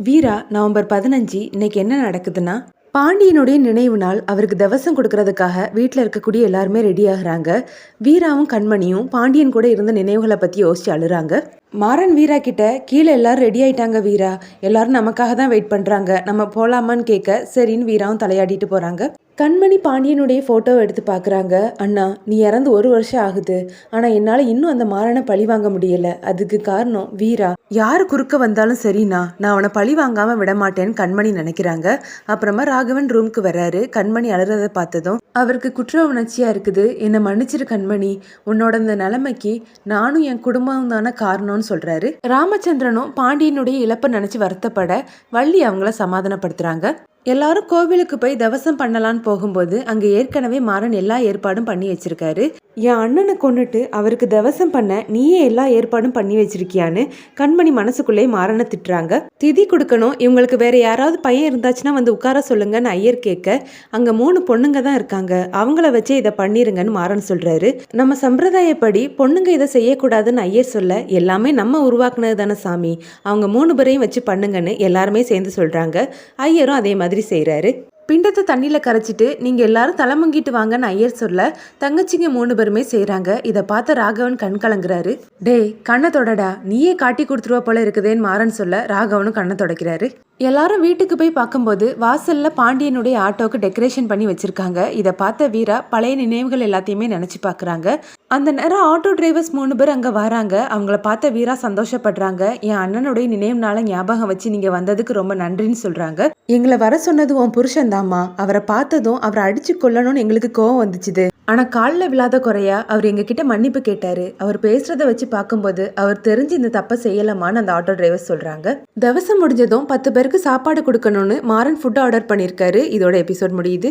வீரா November 15 இன்னைக்கு என்ன நடக்குதுன்னா, பாண்டியனுடைய நினைவு நாள். அவருக்கு தவசம் கொடுக்கறதுக்காக வீட்டில் இருக்கக்கூடிய எல்லாருமே ரெடி ஆகுறாங்க. வீராவும் கண்மணியும் பாண்டியன் கூட இருந்த நினைவுகளை பற்றி யோசிச்சு அழுறாங்க. மாறன் வீரா கிட்ட கீழே எல்லாரும் ரெடி ஆயிட்டாங்க வீரா, எல்லாரும் நமக்காக தான் வெயிட் பண்ணுறாங்க, நம்ம போகலாமான்னு கேட்க சரின்னு வீராவும் தலையாடிட்டு போகிறாங்க. கண்மணி பாண்டியனுடைய ஃபோட்டோவை எடுத்து பார்க்குறாங்க. அண்ணா, நீ இறந்து 1 வருஷம் ஆகுது, ஆனால் என்னால் இன்னும் அந்த மாறனை பழி வாங்க முடியல. அதுக்கு காரணம் வீரா. யார் குறுக்க வந்தாலும் சரிண்ணா, நான் அவனை பழி வாங்காமல் விட மாட்டேன்னு கண்மணி நினைக்கிறாங்க. அப்புறமா ராகவன் ரூமுக்கு வர்றாரு. கண்மணி அழுறதை பார்த்ததும் அவருக்கு குற்ற உணர்ச்சியாக இருக்குது. என்னை மன்னிச்சிரு கண்மணி, உன்னோட இந்த நிலைமைக்கு நானும் என் குடும்பம் தானே காரணம்னு சொல்கிறாரு. ராமச்சந்திரனும் பாண்டியனுடைய இழப்பை நினச்சி வருத்தப்பட வள்ளி அவங்கள சமாதானப்படுத்துகிறாங்க. எல்லாரும் கோவிலுக்கு போய் தவசம் பண்ணலான்னு போகும்போது அங்க ஏற்கனவே மாறன் எல்லா ஏற்பாடும் பண்ணி வச்சிருக்காரு. என் அண்ணனை கொன்னுட்டு அவருக்கு தவசம் பண்ண நீயே எல்லா ஏற்பாடும் பண்ணி வச்சிருக்கியான்னு கண்மணி மனசுக்குள்ளே மாறனை திட்டுறாங்க. திதி கொடுக்கணும், இவங்களுக்கு வேற யாராவது பையன் இருந்தாச்சுன்னா வந்து உட்கார சொல்லுங்கன்னு ஐயர் கேட்க, அங்க 3 பொண்ணுங்க தான் இருக்காங்க, அவங்கள வச்சே இதை பண்ணிருங்கன்னு மாறன் சொல்றாரு. நம்ம சம்பிரதாயப்படி பொண்ணுங்க இதை செய்யக்கூடாதுன்னு ஐயர் சொல்ல, எல்லாமே நம்ம உருவாக்குனது தானே சாமி, அவங்க 3 பேரையும் வச்சு பண்ணுங்கன்னு எல்லாருமே சேர்ந்து சொல்றாங்க. ஐயரும் அதே மாதிரி செய்கிறாரு. பிண்டத்தை தண்ணியில் கரைச்சிட்டு நீங்கள் எல்லாரும் தலைமுங்கிட்டு வாங்கன்னு ஐயர் சொல்ல, தங்கச்சிங்க 3 பேருமே செய்கிறாங்க. இதை பார்த்த ராகவன் கண் கலங்குறாரு. டேய் கண்ணை தொடடா, நீயே காட்டி கொடுத்துருவா போல இருக்குதேன்னு மாறன் சொல்ல ராகவனும் கண்ணை தொடக்கிறாரு. எல்லாரும் வீட்டுக்கு போய் பார்க்கும்போது வாசல்ல பாண்டியனுடைய ஆட்டோக்கு டெக்கரேஷன் பண்ணி வச்சிருக்காங்க. இதை பார்த்த வீரா பழைய நினைவுகள் எல்லாத்தையுமே நினைச்சு பார்க்குறாங்க. அந்த நேரம் ஆட்டோ டிரைவர்ஸ் 3 பேர் அங்கே வராங்க. அவங்கள பார்த்த வீரா சந்தோஷப்படுறாங்க. என் அண்ணனுடைய நினைவு நாளை ஞாபகம் வச்சு நீங்கள் வந்ததுக்கு ரொம்ப நன்றின்னு சொல்கிறாங்க. எங்களை வர சொன்னது உன் புருஷன் தாம்மா, அவரை பார்த்ததும் அவரை அடிச்சு கொல்லணும்னு எங்களுக்கு கோவம் வந்துச்சுது. ஆனால் காலில் விழாத குறையா அவர் எங்ககிட்ட மன்னிப்பு கேட்டாரு. அவர் பேசுறத வச்சு பார்க்கும்போது அவர் தெரிஞ்சு இந்த தப்பை செய்யலாமான்னு அந்த ஆட்டோ டிரைவர் சொல்கிறாங்க. தவசம் முடிஞ்சதும் 10 பேருக்கு சாப்பாடு கொடுக்கணும்னு மாறன் ஃபுட் ஆர்டர் பண்ணியிருக்காரு. இதோட எபிசோட் முடியுது.